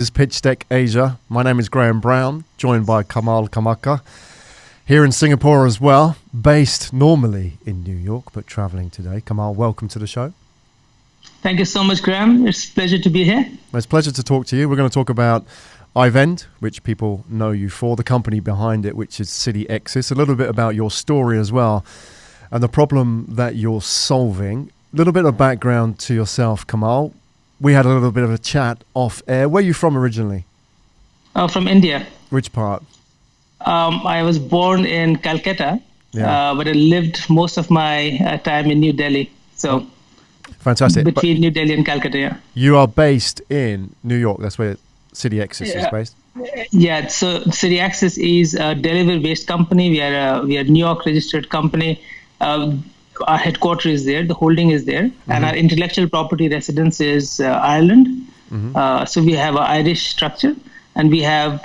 This is Pitchdeck Asia. My name is Graham Brown, joined by Kamal Karmakar, here in Singapore as well, based normally in New York, but traveling today. Kamal, welcome to the show. Thank you so much, Graham. It's a pleasure to be here. It's a pleasure to talk to you. We're going to talk about iVend, which people know you for, the company behind it, which is Pitchdeckasia, a little bit about your story as well, and the problem that you're solving. A little bit of background to yourself, Kamal. We had a little bit of a chat off air. Where are you from originally? From India. Which part? I was born in Calcutta, but I lived most of my time in New Delhi. So, fantastic. Between New Delhi and Calcutta, yeah. You are based in New York. That's where Pitchdeckasia is based. Yeah. So, Pitchdeckasia is a Delaware-based company. We are a New York registered company. Our headquarters is there, the holding is there, and our intellectual property residence is Ireland. So we have an Irish structure, and we have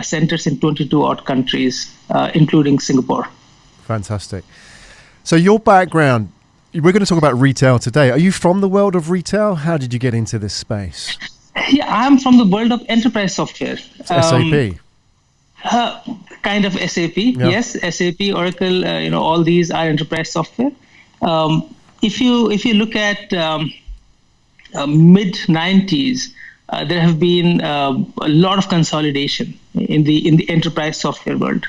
centers in 22 odd countries, including Singapore. Fantastic. So your background, we're going to talk about retail today. Are you from the world of retail? How did you get into this space? Yeah, I'm from the world of enterprise software. SAP. Kind of SAP, yes, SAP, Oracle, all these are enterprise software. If you look at mid 90s, there have been a lot of consolidation in the enterprise software world.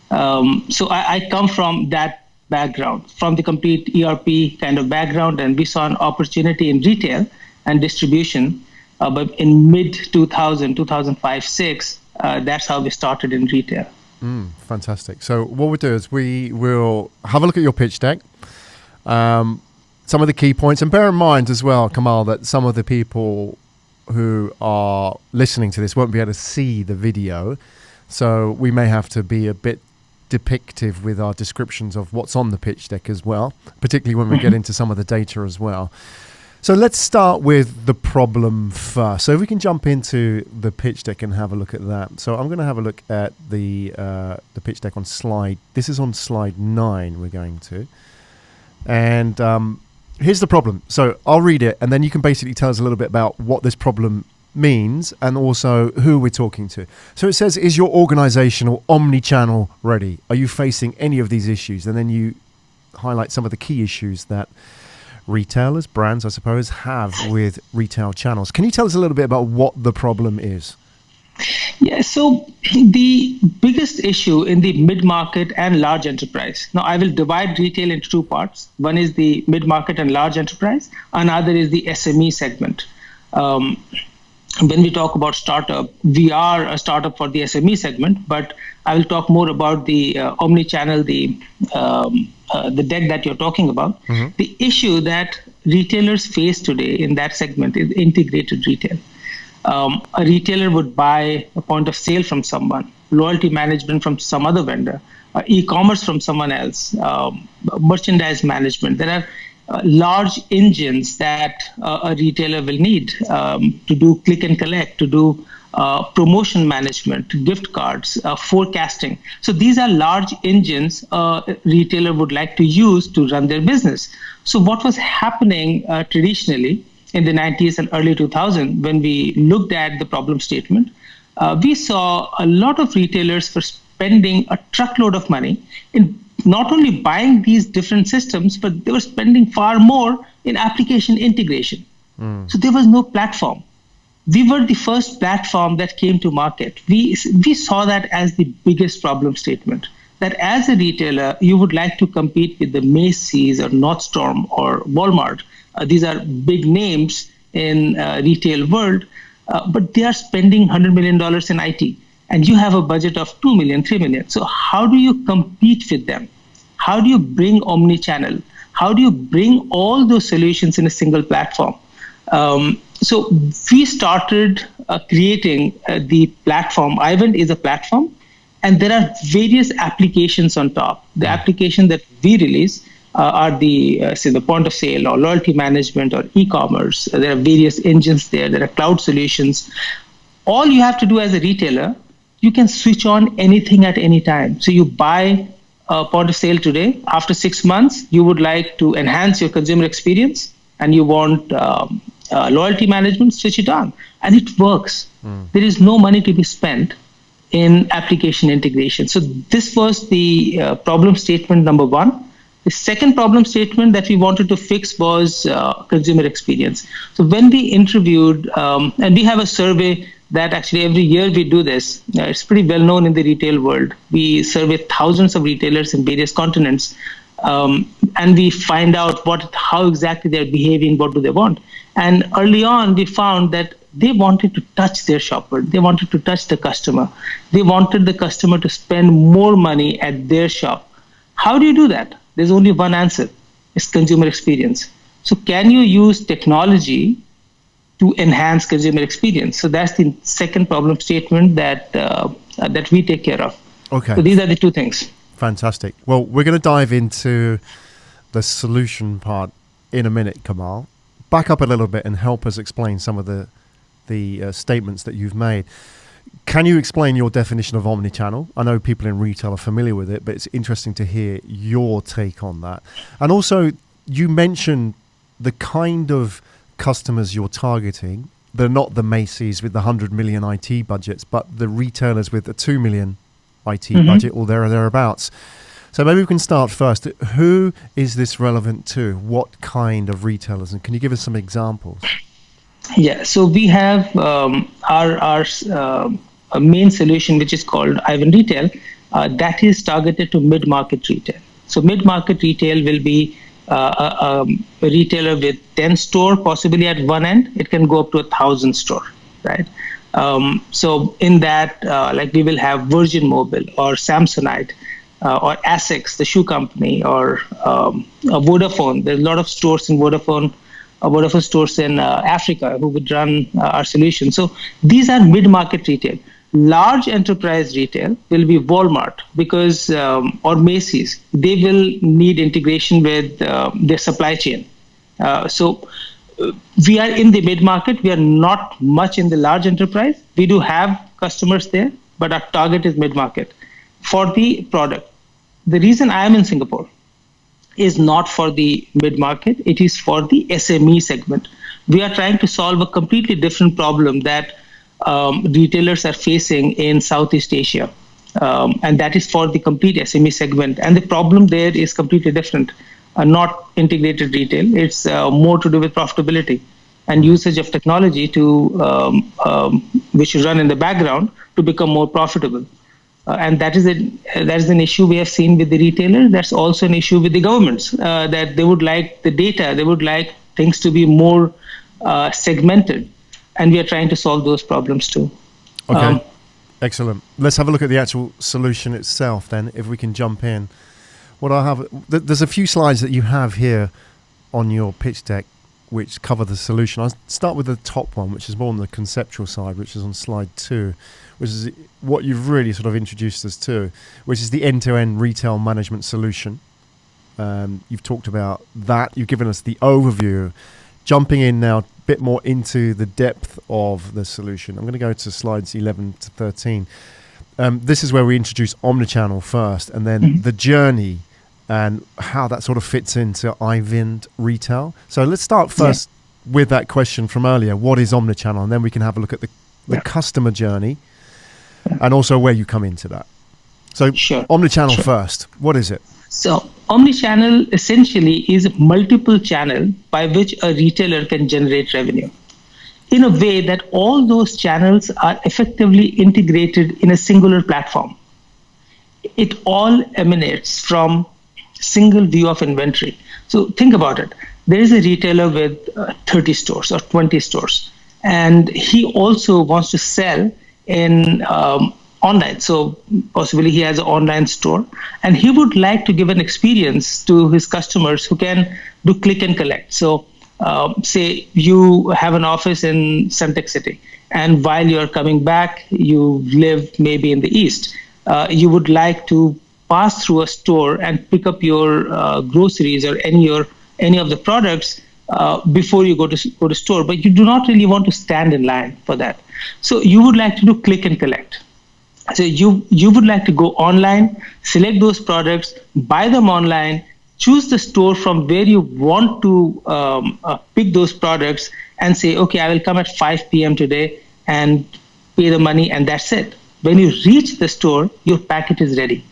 So I come from that background, from the complete ERP kind of background, and we saw an opportunity in retail and distribution. But in mid 2005, 6. That's how we started in retail. Fantastic. So what we'll do is we will have a look at your pitch deck, some of the key points, and bear in mind as well, Kamal, that some of the people who are listening to this won't be able to see the video, so we may have to be a bit depictive with our descriptions of what's on the pitch deck as well, particularly when we get into some of the data as well. So let's start with the problem first. So if we can jump into the pitch deck and have a look at that. So I'm going to have a look at the pitch deck on slide. This is on slide 9 we're going to. And here's the problem. So I'll read it, and then you can basically tell us a little bit about what this problem means and also who we're talking to. So it says, is your organizational omni-channel ready? Are you facing any of these issues? And then you highlight some of the key issues that retailers, brands, I suppose, have with retail channels. Can you tell us a little bit about what the problem is? Yeah, so the biggest issue in the mid-market and large enterprise. Now, I will divide retail into two parts. One is the mid-market and large enterprise. Another is the SME segment. When we talk about startup, we are a startup for the SME segment, but I will talk more about the omni-channel, the deck that you're talking about. The issue that retailers face today in that segment is integrated retail. A retailer would buy a point of sale from someone, loyalty management from some other vendor, e-commerce from someone else, merchandise management. There are large engines that a retailer will need to do click and collect, to do promotion management, gift cards, forecasting. So these are large engines a retailer would like to use to run their business. So what was happening traditionally in the 90s and early 2000s, when we looked at the problem statement, we saw a lot of retailers were spending a truckload of money in not only buying these different systems, but they were spending far more in application integration. So there was no platform. We were the first platform that came to market. We saw that as the biggest problem statement, that as a retailer, you would like to compete with the Macy's or Nordstrom or Walmart. These are big names in retail world, but they are spending $100 million in IT. And you have a budget of 2 million, 3 million. So how do you compete with them? How do you bring omni-channel? How do you bring all those solutions in a single platform? So we started creating the platform. iVend is a platform, and there are various applications on top. The application that we release are the point of sale or loyalty management or e-commerce. There are various engines there. There are cloud solutions. All you have to do as a retailer, you can switch on anything at any time. So you buy a point of sale today. After 6 months, you would like to enhance your consumer experience and you want loyalty management, switch it on. and it works. There is no money to be spent in application integration. So this was the problem statement number one. The second problem statement that we wanted to fix was consumer experience. So when we interviewed, and we have a survey that actually every year we do this, it's pretty well known in the retail world. We survey thousands of retailers in various continents, and we find out how exactly they're behaving, what do they want. And early on, we found that they wanted to touch their shopper. They wanted to touch the customer. They wanted the customer to spend more money at their shop. How do you do that? There's only one answer. It's consumer experience. So can you use technology to enhance consumer experience? So that's the second problem statement that we take care of. Okay. So these are the two things. Fantastic. Well, we're going to dive into the solution part in a minute, Kamal. Back up a little bit and help us explain some of the statements that you've made. Can you explain your definition of omnichannel? I know people in retail are familiar with it, but it's interesting to hear your take on that. And also, you mentioned the kind of customers you're targeting. They're not the Macy's with the 100 million IT budgets, but the retailers with the 2 million IT budget or thereabouts. So maybe we can start first. Who is this relevant to? What kind of retailers? And can you give us some examples? Yeah, so we have our main solution, which is called iVend Retail, that is targeted to mid-market retail. So mid-market retail will be a retailer with 10 stores, possibly at one end. It can go up to 1,000 stores, right? So in that, like we will have Virgin Mobile or Samsonite or Asics, the shoe company, or Vodafone. There's a lot of stores in Vodafone stores in Africa who would run our solution. So these are mid-market retail. Large enterprise retail will be Walmart because or Macy's. They will need integration with their supply chain. So we are in the mid-market. We are not much in the large enterprise. We do have customers there, but our target is mid-market. For the product, the reason I am in Singapore is not for the mid-market. It is for the SME segment. We are trying to solve a completely different problem that retailers are facing in Southeast Asia. And that is for the complete SME segment. And the problem there is completely different. Not integrated retail. It's more to do with profitability and usage of technology to which should run in the background to become more profitable. And that is an issue we have seen with the retailer. That's also an issue with the governments, that they would like the data, they would like things to be more segmented. And we are trying to solve those problems too. Okay, excellent. Let's have a look at the actual solution itself then, if we can jump in. What I have, there's a few slides that you have here on your pitch deck which cover the solution. I'll start with the top one, which is more on the conceptual side, which is on slide 2, which is what you've really sort of introduced us to, which is the end-to-end retail management solution. You've talked about that. You've given us the overview. Jumping in now a bit more into the depth of the solution. I'm going to go to slides 11 to 13. This is where we introduce Omnichannel first, and then the journey and how that sort of fits into iVend retail. So let's start first with that question from earlier. What is Omnichannel? And then we can have a look at the customer journey and also where you come into that. So Omnichannel first. What is it? So Omnichannel essentially is a multiple channel by which a retailer can generate revenue in a way that all those channels are effectively integrated in a singular platform. It all emanates from single view of inventory. So think about it. There is a retailer with 30 stores or 20 stores, and he also wants to sell in online. So possibly he has an online store, and he would like to give an experience to his customers who can do click and collect. So say you have an office in Suntec City, and while you're coming back, you live maybe in the East. You would like to pass through a store and pick up your groceries or any of the products before you go to store, but you do not really want to stand in line for that. So you would like to do click and collect. So you would like to go online, select those products, buy them online, choose the store from where you want to pick those products, and say, okay, I will come at 5 p.m. today. and pay the money, and that's it. When you reach the store, your packet is ready.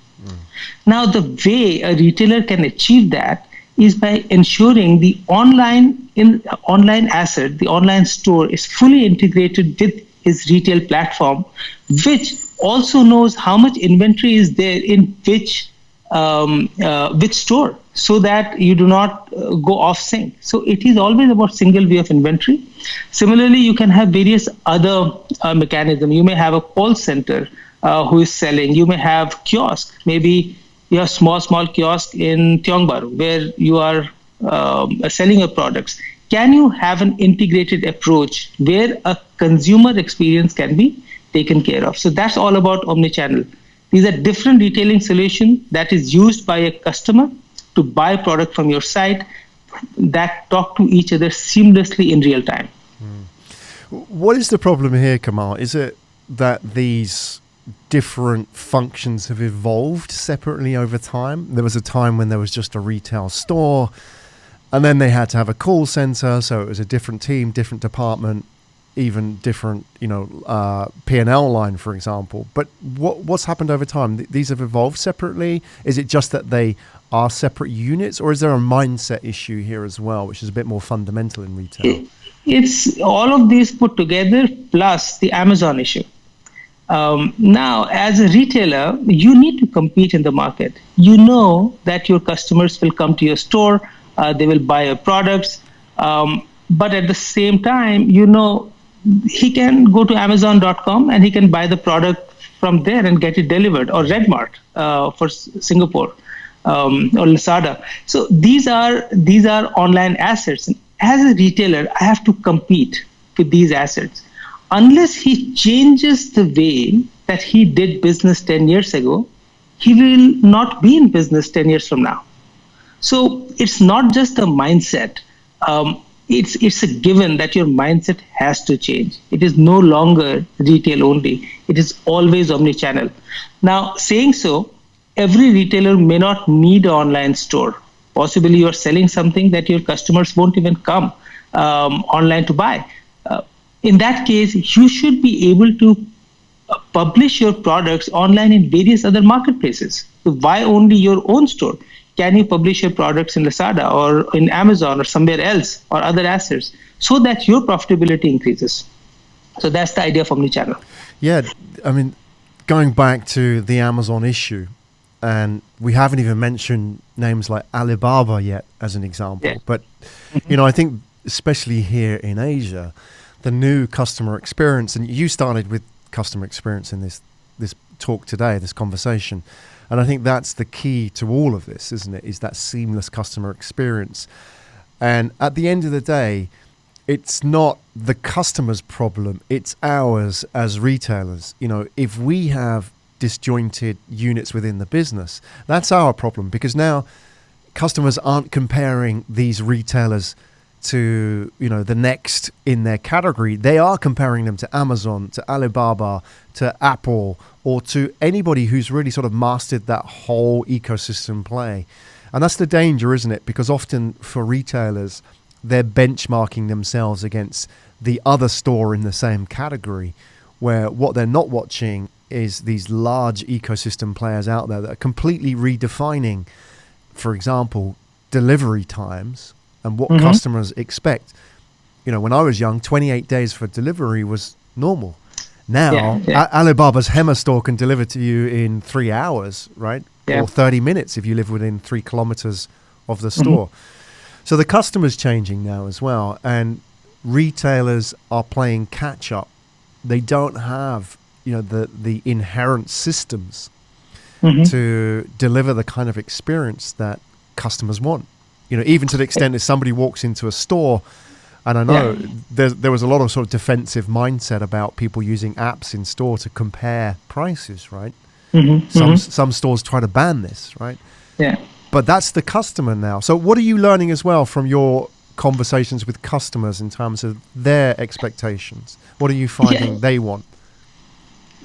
Now, the way a retailer can achieve that is by ensuring the online asset, the online store, is fully integrated with his retail platform, which also knows how much inventory is there in which store, so that you do not go off sync. So it is always about single view of inventory. Similarly, you can have various other mechanisms. You may have a call center who is selling. You may have kiosk. Maybe you have small kiosk in Tiongbar where you are selling your products. Can you have an integrated approach where a consumer experience can be taken care of? So that's all about omnichannel. These are different retailing solutions that is used by a customer to buy product from your site that talk to each other seamlessly in real time. What is the problem here, Kamal? Is it that these different functions have evolved separately over time? There was a time when there was just a retail store, and then they had to have a call center, so it was a different team, different department, even different, P&L line, for example. But what's happened over time? These have evolved separately? Is it just that they are separate units, or is there a mindset issue here as well, which is a bit more fundamental in retail? It's all of these put together, plus the Amazon issue. Now, as a retailer, you need to compete in the market. You know that your customers will come to your store, they will buy your products, but at the same time, he can go to Amazon.com and he can buy the product from there and get it delivered, or Redmart for Singapore, or Lazada. So these are online assets. And as a retailer, I have to compete with these assets. Unless he changes the way that he did business 10 years ago, he will not be in business 10 years from now. So it's not just a mindset. It's a given that your mindset has to change. It is no longer retail only. It is always omnichannel. Now, saying so, every retailer may not need an online store. Possibly you are selling something that your customers won't even come online to buy. In that case, you should be able to publish your products online in various other marketplaces. So why only your own store? Can you publish your products in Lazada or in Amazon or somewhere else or other assets so that your profitability increases? So that's the idea of omnichannel. Yeah, I mean, going back to the Amazon issue, and we haven't even mentioned names like Alibaba yet as an example. Yeah. But, I think especially here in Asia, the new customer experience, and you started with customer experience in this talk today, this conversation. And I think that's the key to all of this, isn't it? Is that seamless customer experience. And at the end of the day, it's not the customer's problem, it's ours as retailers. If we have disjointed units within the business, that's our problem, because now customers aren't comparing these retailers to the next in their category. They are comparing them to Amazon, to Alibaba, to Apple, or to anybody who's really sort of mastered that whole ecosystem play. And that's the danger, isn't it? Because often for retailers, they're benchmarking themselves against the other store in the same category, where what they're not watching is these large ecosystem players out there that are completely redefining, for example, delivery times and what customers expect. When I was young, 28 days for delivery was normal. Now, Alibaba's Hema store can deliver to you in 3 hours, right? Yeah. Or 30 minutes if you live within 3 kilometers of the store. So the customer's changing now as well. And retailers are playing catch up. They don't have, the inherent systems to deliver the kind of experience that customers want. Even to the extent that somebody walks into a store, and I know there was a lot of sort of defensive mindset about people using apps in store to compare prices, right? Some stores try to ban this, right? Yeah. But that's the customer now. So what are you learning as well from your conversations with customers in terms of their expectations? What are you finding they want?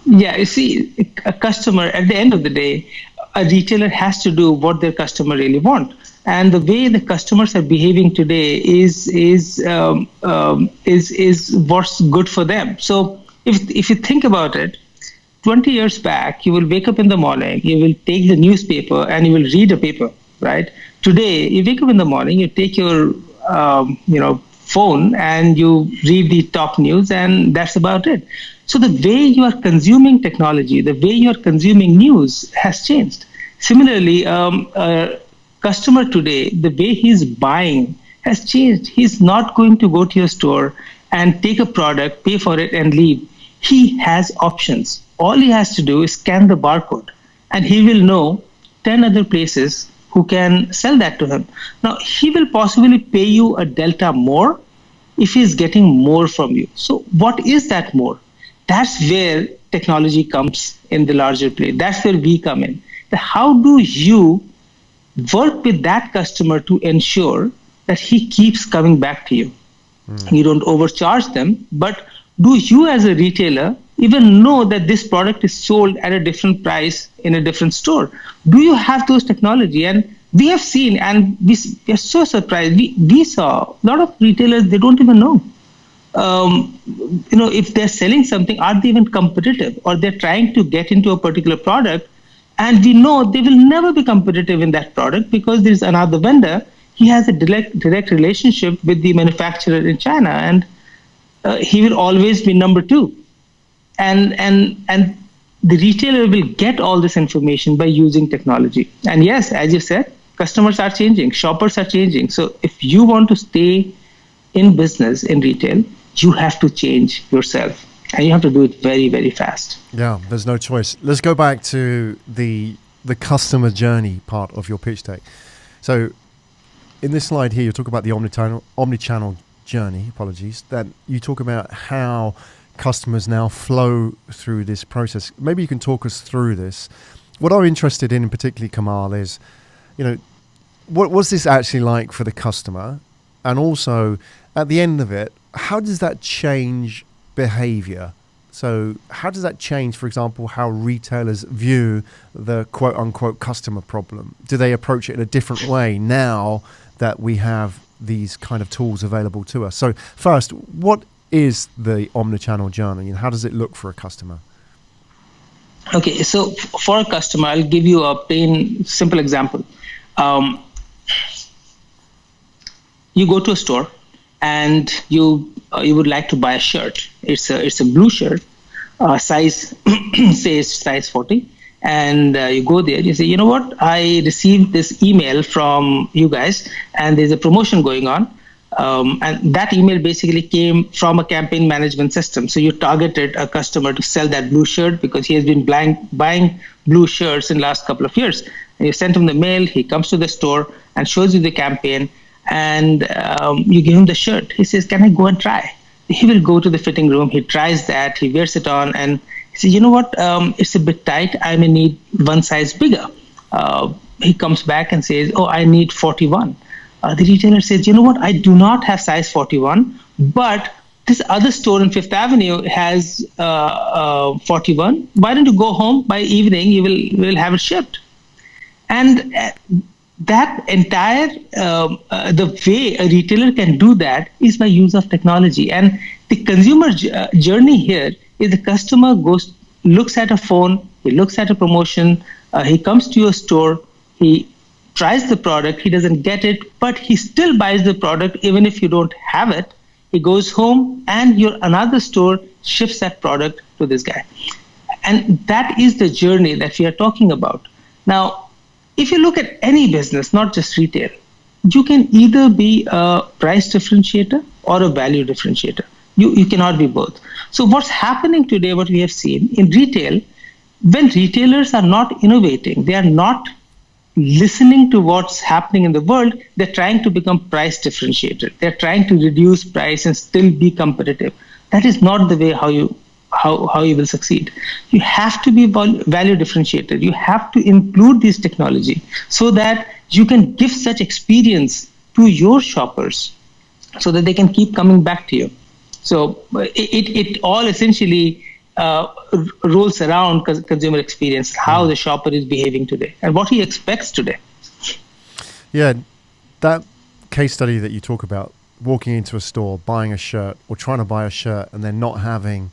Yeah, you see, a customer, at the end of the day, a retailer has to do what their customer really want. And the way the customers are behaving today is what's good for them. So if you think about it, 20 years back, you will wake up in the morning, you will take the newspaper and you will read a paper, right? Today, you wake up in the morning, you take your phone and you read the top news, and that's about it. So the way you are consuming technology, the way you are consuming news has changed. Similarly, a customer today, the way he's buying has changed. He's not going to go to your store and take a product, pay for it, and leave. He has options. All he has to do is scan the barcode, and he will know 10 other places who can sell that to him. Now, he will possibly pay you a delta more if he's getting more from you. So what is that more? That's where technology comes in the larger play. That's where we come in. How do you work with that customer to ensure that he keeps coming back to you? You don't overcharge them, but do you as a retailer even know that this product is sold at a different price in a different store? Do you have those technology? And we have seen, and we are so surprised. We saw a lot of retailers, they don't even know. If they're selling something, are they even competitive? Or they're trying to get into a particular product, and we know they will never be competitive in that product because there's another vendor. He has a direct relationship with the manufacturer in China, and he will always be number two. And the retailer will get all this information by using technology. And yes, as you said, customers are changing, shoppers are changing. So if you want to stay in business, in retail, you have to change yourself. And you have to do it very, very fast. Yeah, there's no choice. Let's go back to the customer journey part of your pitch deck. So in this slide here, you talk about the omnichannel journey, that you talk about how customers now flow through this process. Maybe you can talk us through this. What I'm interested in particularly, Kamal, is, what was this actually like for the customer? And also, at the end of it, how does that change behavior? So how does that change, for example, how retailers view the quote-unquote customer problem? Do they approach it in a different way now that we have these kind of tools available to us? So first, what is the omnichannel journey and how does it look for a customer? Okay, so for a customer, I'll give you a plain, simple example. You go to a store and you would like to buy a shirt. It's a blue shirt, size says size 40, and you go there. You say, you know what? I received this email from you guys, and there's a promotion going on. And that email basically came from a campaign management system. So you targeted a customer to sell that blue shirt because he has been buying blue shirts in the last couple of years. And you sent him the mail. He comes to the store and shows you the campaign, and you give him the shirt. He says, can I go and try? He will go to the fitting room. He tries that. He wears it on, and he says, you know what? It's a bit tight. I may need one size bigger. He comes back and says, oh, I need 41. The retailer says, you know what, I do not have size 41, but this other store in Fifth Avenue has 41. Why don't you go home by evening, you will have it shipped. And that entire, the way a retailer can do that is by use of technology. And the consumer journey here is the customer looks at a phone, he looks at a promotion, he comes to your store, he tries the product, he doesn't get it, but he still buys the product even if you don't have it. He goes home and another store ships that product to this guy. And that is the journey that we are talking about. Now, if you look at any business, not just retail, you can either be a price differentiator or a value differentiator. You cannot be both. So what's happening today, what we have seen in retail, when retailers are not innovating, they are not listening to what's happening in the world, they're trying to become price differentiated. They're trying to reduce price and still be competitive. That is not the way how you will succeed. You have to be value differentiated. You have to include this technology so that you can give such experience to your shoppers so that they can keep coming back to you. So it all essentially rolls around consumer experience, how the shopper is behaving today and what he expects today. Yeah, that case study that you talk about, walking into a store, buying a shirt or trying to buy a shirt and then not having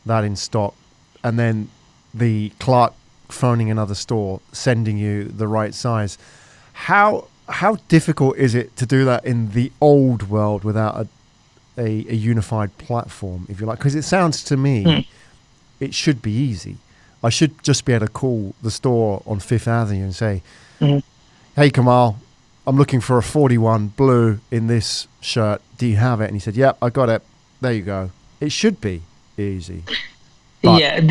that in stock, and then the clerk phoning another store, sending you the right size. How difficult is it to do that in the old world without a unified platform, if you like? Because it sounds to me it should be easy. I should just be able to call the store on Fifth Avenue and say, hey, Kamal, I'm looking for a 41 blue in this shirt. Do you have it? And he said, yep, I got it. There you go. It should be easy. But,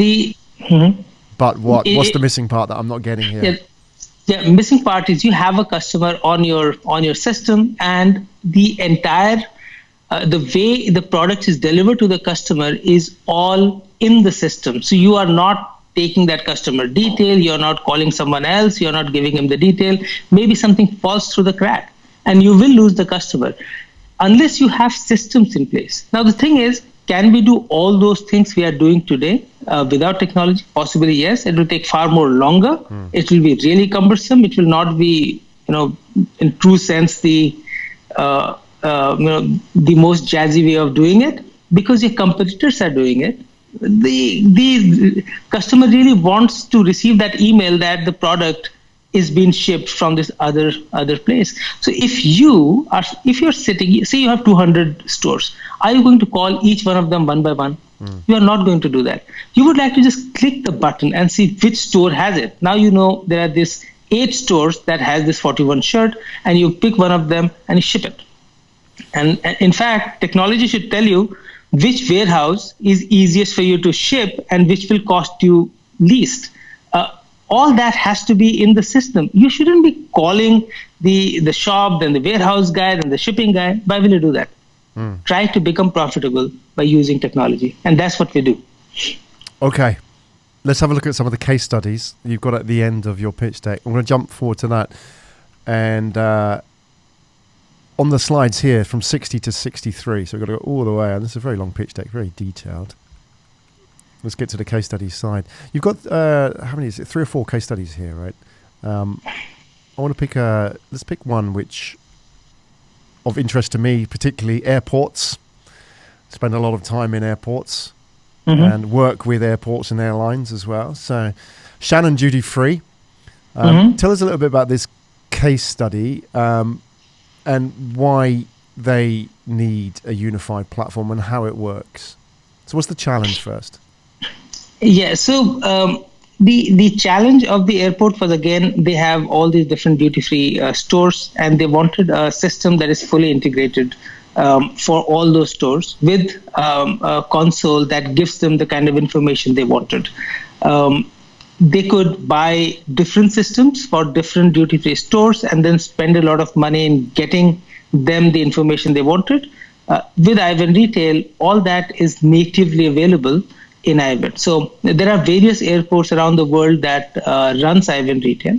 but what's the missing part that I'm not getting here? The missing part is you have a customer on your system, and the entire the way the product is delivered to the customer is all in the system. So you are not taking that customer detail, you're not calling someone else, you're not giving him the detail. Maybe something falls through the crack, and you will lose the customer unless you have systems in place. Now, the thing is, can we do all those things we are doing today without technology? Possibly, yes. It will take far more longer. It will be really cumbersome. It will not be, in true sense, the most jazzy way of doing it, because your competitors are doing it. The customer really wants to receive that email that the product is being shipped from this other place. So if you're sitting, say you have 200 stores, are you going to call each one of them one by one? You are not going to do that. You would like to just click the button and see which store has it. Now you know there are these 8 stores that has this 41 shirt, and you pick one of them and you ship it. And in fact, technology should tell you which warehouse is easiest for you to ship and which will cost you least. All that has to be in the system. You shouldn't be calling the shop, then the warehouse guy, then the shipping guy. Why will you do that? Try to become profitable by using technology. And that's what we do. Okay. Let's have a look at some of the case studies you've got at the end of your pitch deck. I'm going to jump forward to that. And on the slides here, from 60 to 63, so we've got to go all the way. And this is a very long pitch deck, very detailed. Let's get to the case studies side. You've got, how many is it? 3 or 4 case studies here, right? I want to pick let's pick one which, of interest to me, particularly airports. Spend a lot of time in airports and work with airports and airlines as well. So, Shannon Duty Free. Tell us a little bit about this case study and why they need a unified platform and how it works. So what's the challenge first? Yeah, so the challenge of the airport was, again, they have all these different duty-free stores, and they wanted a system that is fully integrated for all those stores with a console that gives them the kind of information they wanted. They could buy different systems for different duty-free stores and then spend a lot of money in getting them the information they wanted. With iVend Retail, all that is natively available in iVend. So there are various airports around the world that runs iVend Retail.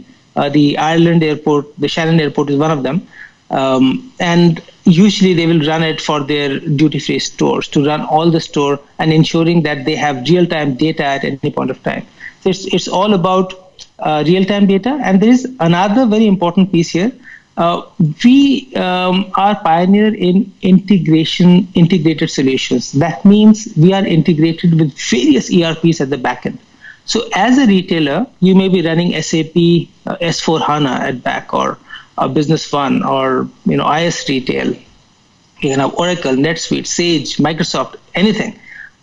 The Ireland airport, the Shannon airport is one of them. And usually they will run it for their duty-free stores, to run all the store and ensuring that they have real-time data at any point of time. So it's all about real-time data. And there is another very important piece here. We are pioneer in integrated solutions. That means we are integrated with various ERPs at the back end. So as a retailer, you may be running SAP S4HANA at back, or Business One, or IS Retail. You can have Oracle, NetSuite, Sage, Microsoft, anything.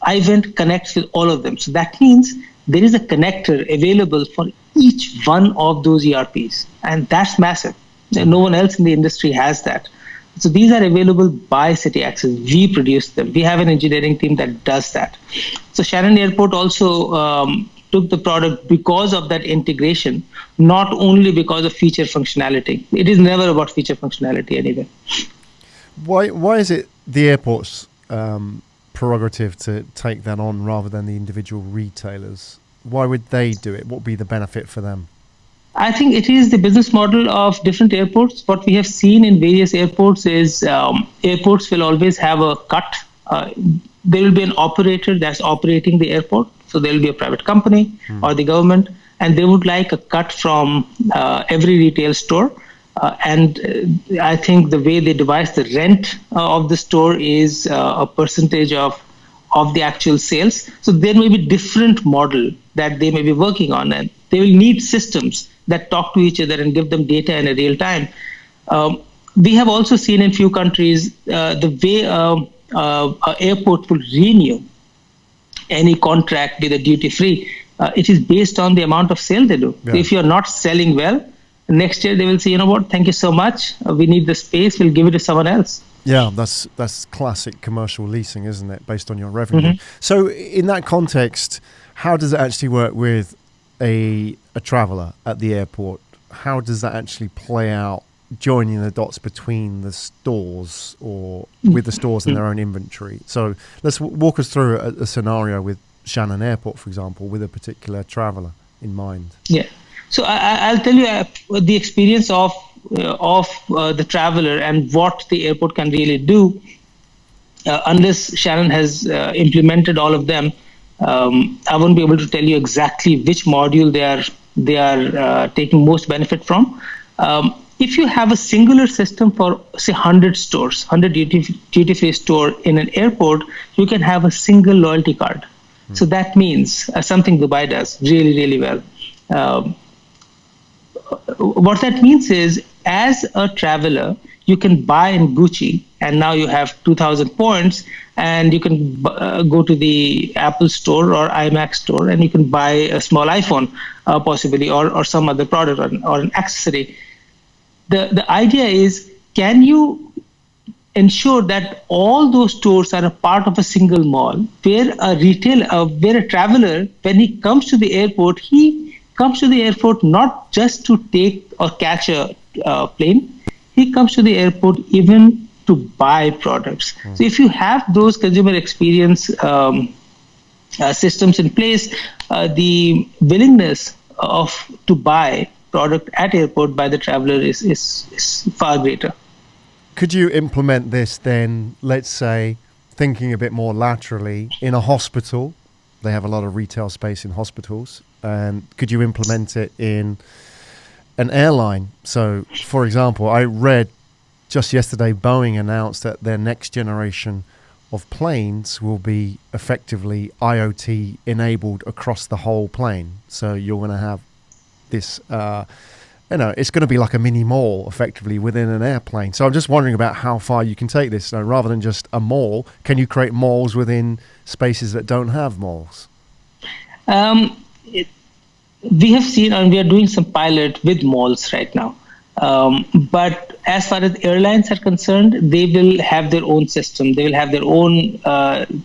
iVend connects with all of them. So that means there is a connector available for each one of those ERPs, and that's massive. No one else in the industry has that. So these are available by City Access. We produce them. We have an engineering team that does that. So Shannon Airport also took the product because of that integration, not only because of feature functionality. It is never about feature functionality anyway. Why is it the airport's prerogative to take that on rather than the individual retailers? Why would they do it? What would be the benefit for them? I think it is the business model of different airports. What we have seen in various airports is airports will always have a cut. There will be an operator that's operating the airport. So there will be a private company or the government, and they would like a cut from every retail store. And I think the way they devise the rent of the store is a percentage of of the actual sales. So there may be different model that they may be working on, and they will need systems that talk to each other and give them data in a real time. We have also seen in few countries the way an airport will renew any contract with a duty free. It is based on the amount of sale they do. Yeah. So if you're not selling well, next year they will say, you know what, thank you so much. We need the space. We'll give it to someone else. Yeah, that's classic commercial leasing, isn't it? Based on your revenue. So in that context, how does it actually work with a traveler at the airport? How does that actually play out, joining the dots between the stores or with the stores and their own inventory? So let's walk us through a scenario with Shannon Airport, for example, with a particular traveler in mind. Yeah. So I'll tell you the experience of the traveler and what the airport can really do. Unless Shannon has implemented all of them, I won't be able to tell you exactly which module they are taking most benefit from. If you have a singular system for, say, 100 stores, 100 duty-free store in an airport, you can have a single loyalty card. So that means something Dubai does really, really well. What that means is, as a traveler, you can buy in Gucci, and now you have 2,000 points, and you can go to the Apple store or iMac store, and you can buy a small iPhone, possibly, or some other product or an accessory. The idea is, can you ensure that all those stores are a part of a single mall, where a traveler, when he comes to the airport, he comes to the airport not just to take or catch a plane. He comes to the airport even to buy products. So if you have those consumer experience systems in place, the willingness to buy product at airport by the traveler is far greater. Could you implement this then, let's say, thinking a bit more laterally, in a hospital? They have a lot of retail space in hospitals. And could you implement it in an airline? So, for example, I read just yesterday Boeing announced that their next generation of planes will be effectively IoT enabled across the whole plane. So you're going to have this, it's going to be like a mini mall effectively within an airplane. So I'm just wondering about how far you can take this. So rather than just a mall, can you create malls within spaces that don't have malls? We have seen, and we are doing some pilot with malls right now. But as far as airlines are concerned, they will have their own system. They will have their own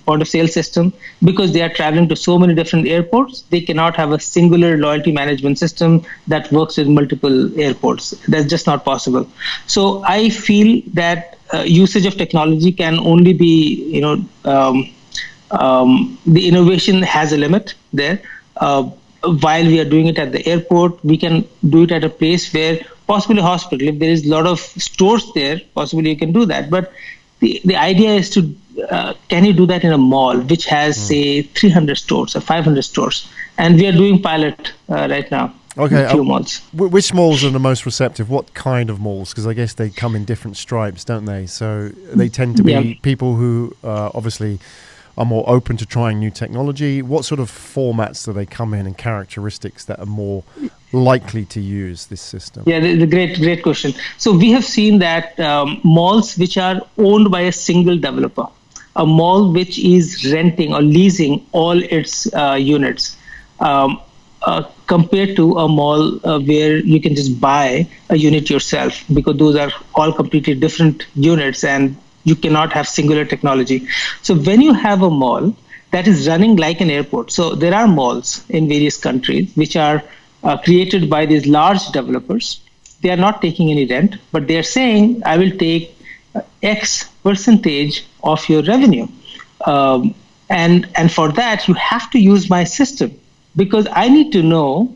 point of sale system, because they are traveling to so many different airports. They cannot have a singular loyalty management system that works with multiple airports. That's just not possible. So I feel that usage of technology can only be, the innovation has a limit there. While we are doing it at the airport, we can do it at a place where, possibly hospital, if there is a lot of stores there, possibly you can do that. But the idea is to, can you do that in a mall which has, say, 300 stores or 500 stores? And we are doing pilot right now. Okay, in a few malls. Which malls are the most receptive? What kind of malls? Because I guess they come in different stripes, don't they? So they tend to be people who obviously are more open to trying new technology. What sort of formats do they come in, and characteristics that are more likely to use this system? Yeah, the great question. So we have seen that malls which are owned by a single developer, a mall which is renting or leasing all its units, compared to a mall where you can just buy a unit yourself, because those are all completely different units and you cannot have singular technology. So when you have a mall that is running like an airport, so there are malls in various countries which are created by these large developers. They are not taking any rent, but they are saying, I will take X percentage of your revenue. And for that, you have to use my system, because I need to know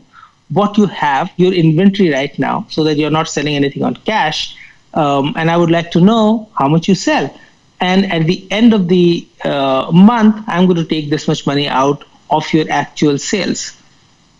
what you have, your inventory right now, so that you're not selling anything on cash. And I would like to know how much you sell. And at the end of the month, I'm going to take this much money out of your actual sales.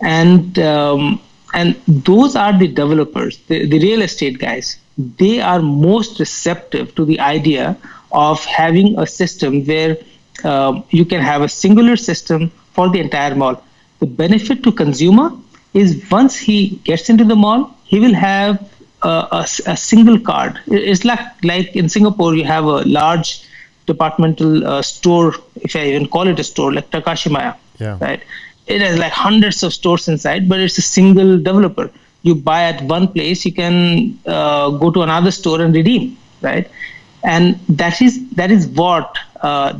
And those are the developers, the real estate guys. They are most receptive to the idea of having a system where you can have a singular system for the entire mall. The benefit to consumer is once he gets into the mall, he will have a single card. It's like in Singapore, you have a large departmental store, if I even call it a store, like Takashimaya, right? It has like hundreds of stores inside, but it's a single developer. You buy at one place, you can go to another store and redeem, right? And that is what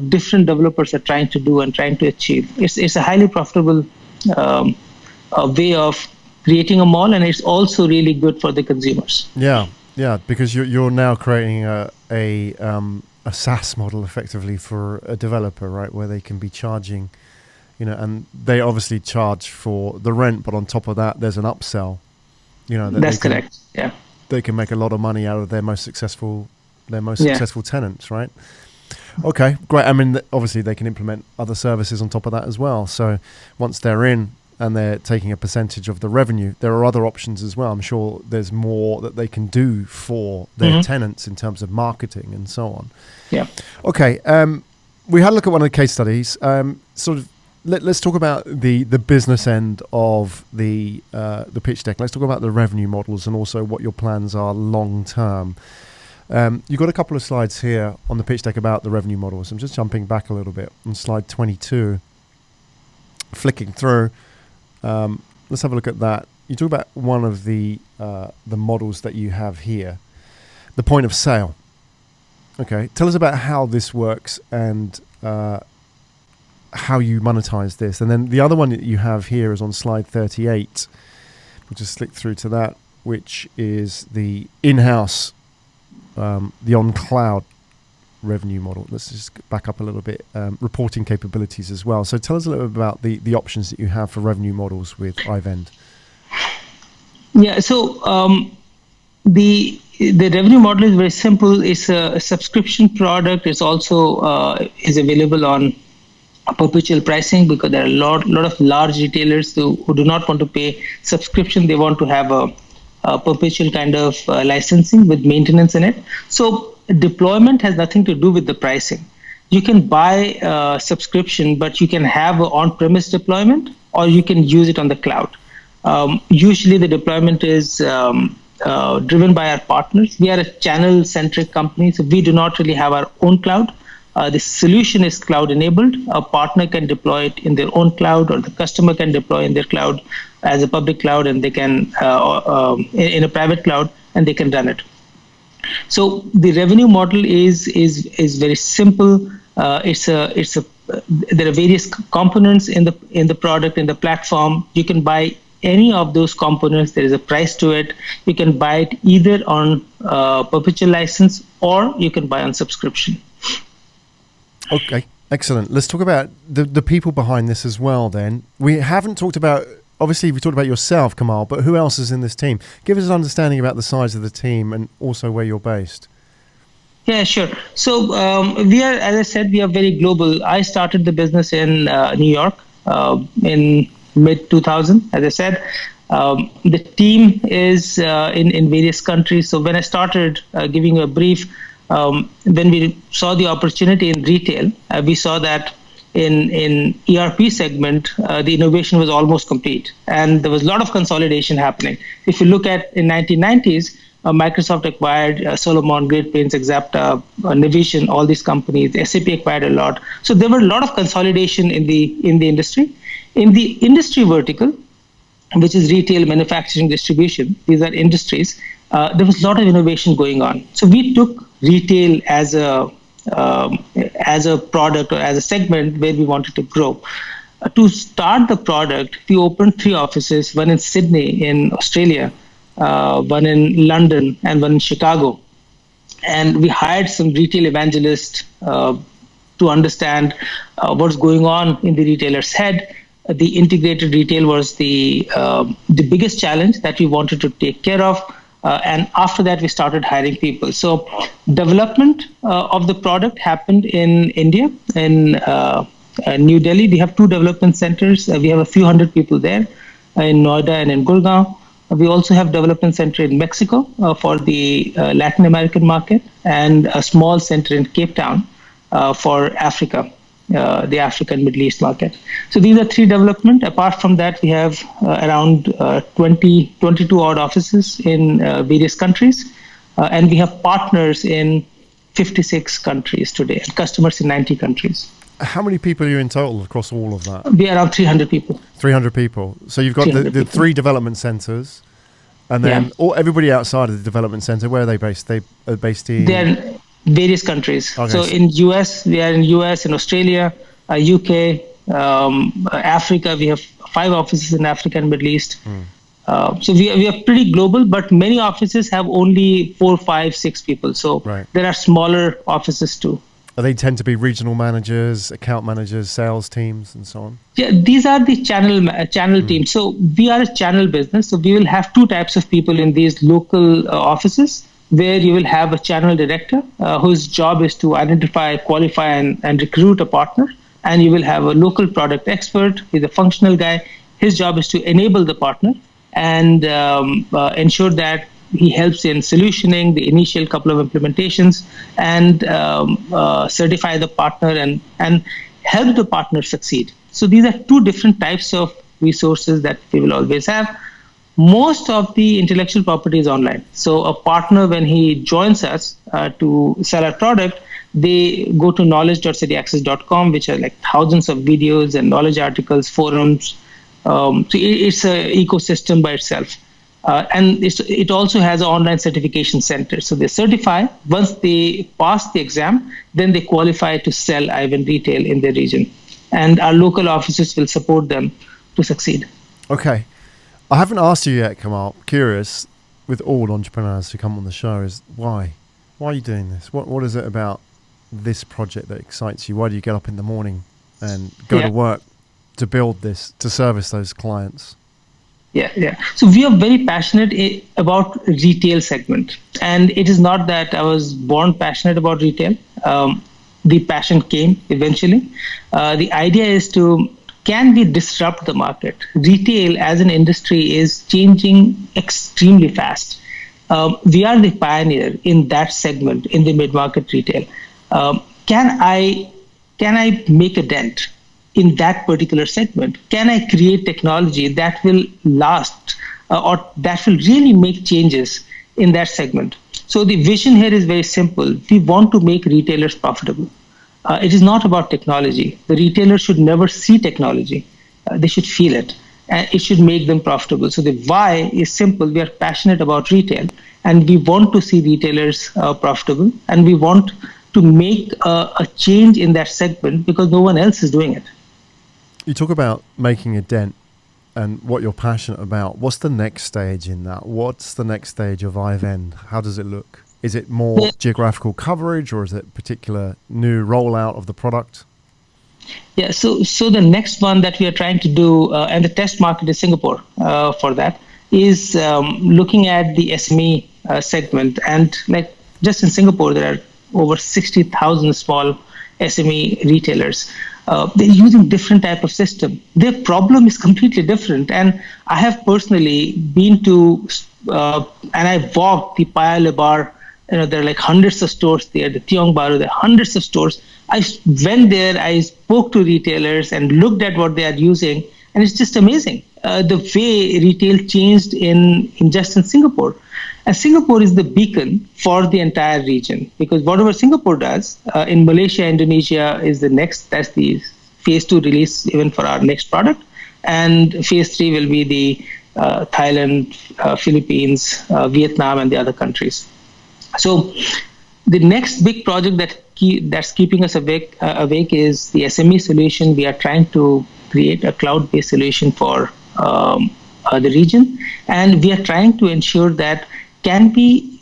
different developers are trying to do and trying to achieve. It's a highly profitable way of creating a mall, and it's also really good for the consumers. Yeah, because you're now creating a SaaS model effectively for a developer, right, where they can be charging, and they obviously charge for the rent, but on top of that, there's an upsell. That's correct. Yeah, they can make a lot of money out of their most successful successful tenants, right? Okay, great. I mean, obviously they can implement other services on top of that as well. So once they're in and they're taking a percentage of the revenue, there are other options as well. I'm sure there's more that they can do for their tenants in terms of marketing and so on. Yeah. Okay. We had a look at one of the case studies. Let's talk about the business end of the pitch deck. Let's talk about the revenue models and also what your plans are long term. You've got a couple of slides here on the pitch deck about the revenue models. I'm just jumping back a little bit on slide 22, flicking through. Let's have a look at that. You talk about one of the models that you have here, the point of sale. Okay, tell us about how this works and how you monetize this. And then the other one that you have here is on slide 38. We'll just flick through to that, which is the in-house, the on-cloud revenue model. Let's just back up a little bit. Reporting capabilities as well. So tell us a little bit about the options that you have for revenue models with iVend. Yeah, so the revenue model is very simple. It's a subscription product. It's also is available on perpetual pricing because there are a lot of large retailers who do not want to pay subscription. They want to have a perpetual kind of licensing with maintenance in it. So deployment has nothing to do with the pricing. You can buy subscription, but you can have an on-premise deployment or you can use it on the cloud. Usually the deployment is driven by our partners. We are a channel-centric company, so we do not really have our own cloud. The solution is cloud-enabled. A partner can deploy it in their own cloud, or the customer can deploy in their cloud as a public cloud, and they can in a private cloud, and they can run it. So the revenue model is very simple. There are various components in the product, in the platform. You can buy any of those components. There is a price to it. You can buy it either on perpetual license or you can buy on subscription. Okay, excellent. Let's talk about the people behind this as well then. We haven't talked about, obviously we talked about yourself, Kamal, but who else is in this team? Give us an understanding about the size of the team and also where you're based. Yeah, sure. So we are, as I said, we are very global. I started the business in New York in mid-2000, as I said. The team is in various countries. So when I started giving a brief, when we saw the opportunity in retail, we saw that in ERP segment, the innovation was almost complete. And there was a lot of consolidation happening. If you look at in 1990s, Microsoft acquired Solomon, Great Plains, Exapta, Navision, all these companies. SAP acquired a lot. So there were a lot of consolidation in the industry. In the industry vertical, which is retail, manufacturing, distribution, these are industries, there was a lot of innovation going on. So we took retail as a product or as a segment where we wanted to grow. To start the product, we opened 3 offices, one in Sydney in Australia, one in London, and one in Chicago. And we hired some retail evangelists to understand what's going on in the retailer's head. The integrated retail was the biggest challenge that we wanted to take care of. And after that, we started hiring people. So development of the product happened in India, in New Delhi. We have 2 development centers. We have a few hundred people there in Noida and in Gurgaon. We also have development center in Mexico for the Latin American market and a small center in Cape Town for Africa. the African Middle East market. So these are three development. Apart from that, we have around 22 odd offices in various countries, and we have partners in 56 countries today, and customers in 90 countries. How many people are you in total across all of that? We are around 300 people. 300 people. So you've got the three development centers, and then everybody outside of the development center, where are they based? They are based in... They're in various countries. Okay. So in US, we are in US, in Australia, UK, Africa. We have 5 offices in Africa and Middle East. So we are pretty global, but many offices have only 4, 5, 6 people. So there are smaller offices too. They tend to be regional managers, account managers, sales teams, and so on? Yeah, these are the channel teams. So we are a channel business. So we will have 2 types of people in these local offices, where you will have a channel director whose job is to identify, qualify, and recruit a partner. And you will have a local product expert. He's a functional guy. His job is to enable the partner and ensure that he helps in solutioning the initial couple of implementations and certify the partner and help the partner succeed. So these are 2 different types of resources that we will always have. Most of the intellectual property is online. So a partner, when he joins us to sell our product, they go to knowledge.cityaccess.com, which are like thousands of videos and knowledge articles, forums. So it's an ecosystem by itself. And it also has an online certification center. So they certify. Once they pass the exam, then they qualify to sell iVend retail in their region. And our local offices will support them to succeed. Okay. I haven't asked you yet, Kamal. Curious, with all entrepreneurs who come on the show, is why? Why are you doing this? What is it about this project that excites you? Why do you get up in the morning and go to work to build this, to service those clients? Yeah. So we are very passionate about retail segment. And it is not that I was born passionate about retail. The passion came eventually. The idea is can we disrupt the market? Retail as an industry is changing extremely fast. We are the pioneer in that segment, in the mid-market retail. Can I make a dent in that particular segment? Can I create technology that will last or that will really make changes in that segment? So the vision here is very simple. We want to make retailers profitable. It is not about technology. The retailer should never see technology. They should feel it. And it should make them profitable. So the why is simple. We are passionate about retail, and we want to see retailers profitable, and we want to make a change in that segment because no one else is doing it. You talk about making a dent and what you're passionate about. What's the next stage in that? What's the next stage of iVend? How does it look? Is it more geographical coverage, or is it particular new rollout of the product? Yeah, so the next one that we are trying to do, and the test market is Singapore for that, is looking at the SME segment. And like just in Singapore, there are over 60,000 small SME retailers. They're using different type of system. Their problem is completely different. And I have personally been to, and I walked the Paya Lebar. There are like hundreds of stores there, the Tiong Bahru, there are hundreds of stores. I went there, I spoke to retailers and looked at what they are using, and it's just amazing. The way retail changed in Singapore. And Singapore is the beacon for the entire region, because whatever Singapore does, in Malaysia, Indonesia is the next, that's the phase 2 release even for our next product. And phase 3 will be the Thailand, Philippines, Vietnam, and the other countries. So the next big project that's keeping us awake is the SME solution. We are trying to create a cloud-based solution for the region, and we are trying to ensure that can we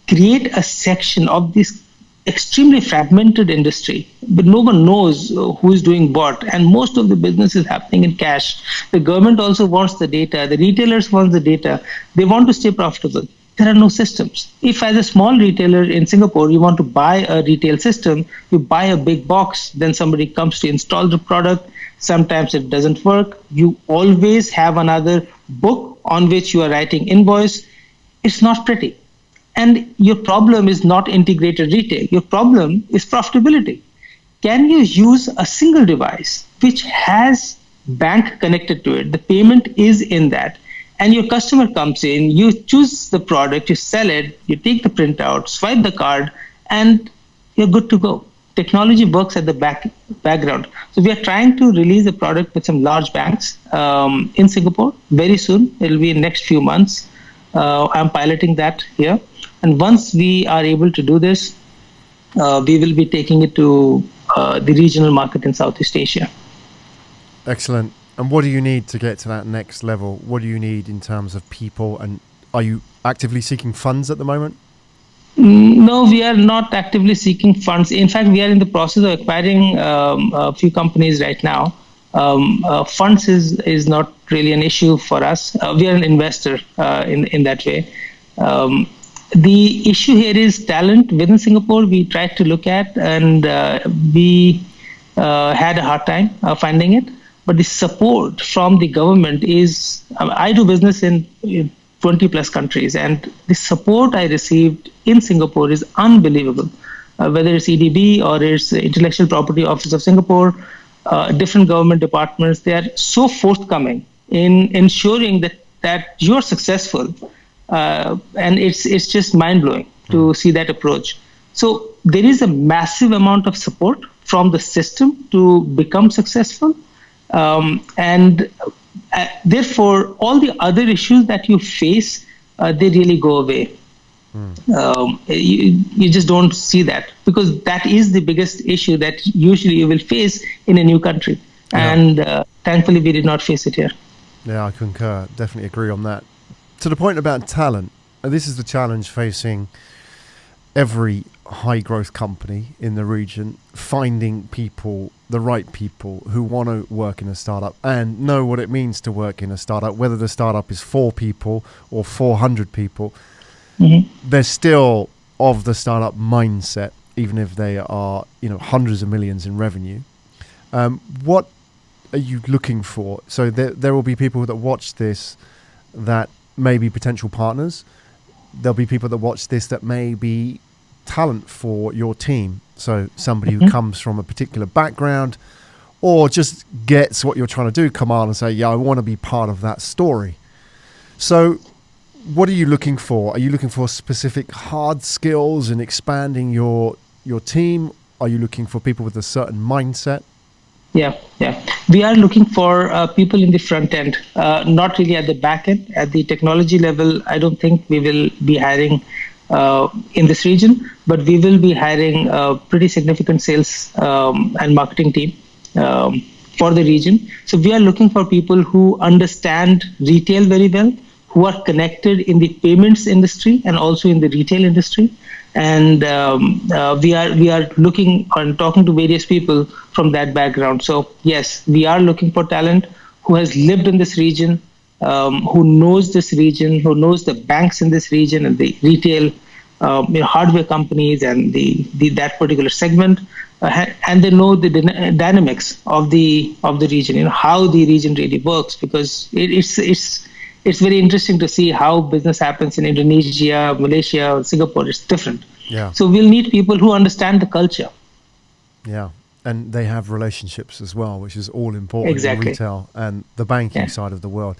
create a section of this extremely fragmented industry, but no one knows who is doing what, and most of the business is happening in cash. The government also wants the data. The retailers want the data. They want to stay profitable. There are no systems. If as a small retailer in Singapore, you want to buy a retail system, you buy a big box, then somebody comes to install the product. Sometimes it doesn't work. You always have another book on which you are writing invoice. It's not pretty. And your problem is not integrated retail. Your problem is profitability. can you use a single device which has bank connected to it? The payment is in that. And your customer comes in, you choose the product, you sell it, you take the printout, swipe the card, and you're good to go. Technology works at the background. So we are trying to release a product with some large banks in Singapore very soon. It'll be in next few months. I'm piloting that here. And once we are able to do this, we will be taking it to the regional market in Southeast Asia. Excellent. And what do you need to get to that next level? What do you need in terms of people? And are you actively seeking funds at the moment? No, we are not actively seeking funds. In fact, we are in the process of acquiring a few companies right now. Funds is not really an issue for us. We are an investor in that way. The issue here is talent within Singapore. We tried to look at, and we had a hard time finding it. But the support from the government is, I do business in 20 plus countries, and the support I received in Singapore is unbelievable. Whether it's EDB or it's the Intellectual Property Office of Singapore, different government departments, they are so forthcoming in ensuring that you're successful. And it's just mind-blowing to see that approach. So there is a massive amount of support from the system to become successful. And therefore, all the other issues that you face, they really go away. You just don't see that, because that is the biggest issue that usually you will face in a new country. Yeah. And thankfully, we did not face it here. Yeah, I concur. Definitely agree on that. To the point about talent, this is the challenge facing every high growth company in the region, finding people, the right people who want to work in a startup and know what it means to work in a startup, whether the startup is 4 people or 400 people. They're still of the startup mindset, even if they are, hundreds of millions in revenue. What are you looking for? So there will be people that watch this that may be potential partners. There'll be people that watch this that may be talent for your team. So somebody who comes from a particular background or just gets what you're trying to do, Kamal, and say, yeah, I want to be part of that story. So what are you looking for? Are you looking for specific hard skills in expanding your team? Are you looking for people with a certain mindset? Yeah. We are looking for people in the front end, not really at the back end. At the technology level, I don't think we will be hiring in this region, but we will be hiring a pretty significant sales and marketing team for the region. So we are looking for people who understand retail very well, who are connected in the payments industry and also in the retail industry. And we are looking and talking to various people from that background. So yes, we are looking for talent who has lived in this region, who knows this region, who knows the banks in this region and the retail hardware companies and that particular segment, and they know the dynamics of the region, how the region really works, because it's very interesting to see how business happens in Indonesia, Malaysia, Singapore. It's different. Yeah. So we'll need people who understand the culture. Yeah. And they have relationships as well, which is all important in retail and the banking side of the world.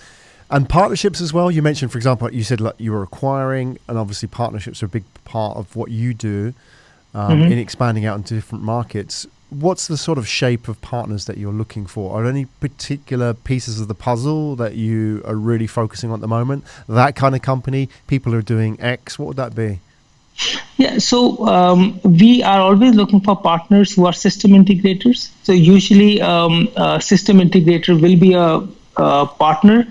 And partnerships as well. You mentioned, for example, you said you were acquiring, and obviously partnerships are a big part of what you do in expanding out into different markets. What's the sort of shape of partners that you're looking for? Are there any particular pieces of the puzzle that you are really focusing on at the moment? That kind of company, people who are doing X, what would that be? Yeah, so we are always looking for partners who are system integrators. So usually a system integrator will be a partner,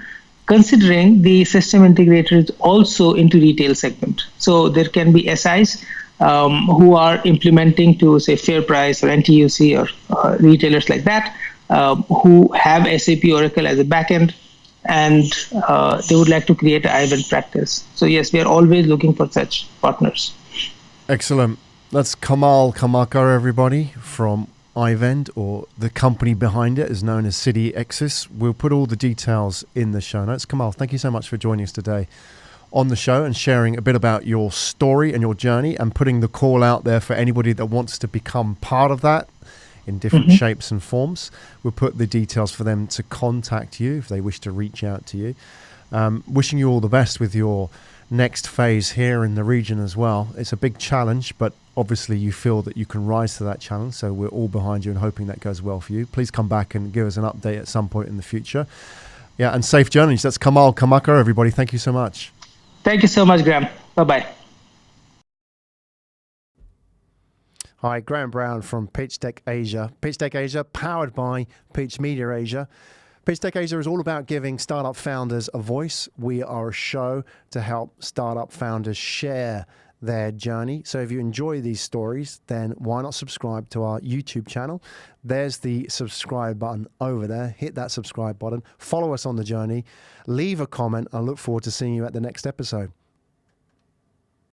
considering the system integrator is also into retail segment. So there can be SIs who are implementing to, say, Fair Price or NTUC or retailers like that, who have SAP Oracle as a backend, and they would like to create an iVend practice. So yes, we are always looking for such partners. Excellent. That's Kamal Karmakar, everybody, from iVend, or the company behind it is known as Pitchdeckasia. We'll put all the details in the show notes. Kamal, thank you so much for joining us today on the show and sharing a bit about your story and your journey and putting the call out there for anybody that wants to become part of that in different shapes and forms. We'll put the details for them to contact you if they wish to reach out to you. Wishing you all the best with your next phase here in the region as well. It's a big challenge, but obviously you feel that you can rise to that challenge, so we're all behind you and hoping that goes well for you. Please come back and give us an update at some point in the future. Yeah, and safe journeys. That's Kamal Karmakar, everybody. Thank you so much. Thank you so much, Graham. Bye-bye. Hi, Graham Brown from Pitchdeck Asia. Pitchdeck Asia, powered by Pitch Media Asia. Pitchdeck Asia is all about giving startup founders a voice. We are a show to help startup founders share their journey. So if you enjoy these stories, then why not subscribe to our YouTube channel? There's the subscribe button over there. Hit that subscribe button. Follow us on the journey. Leave a comment. I look forward to seeing you at the next episode.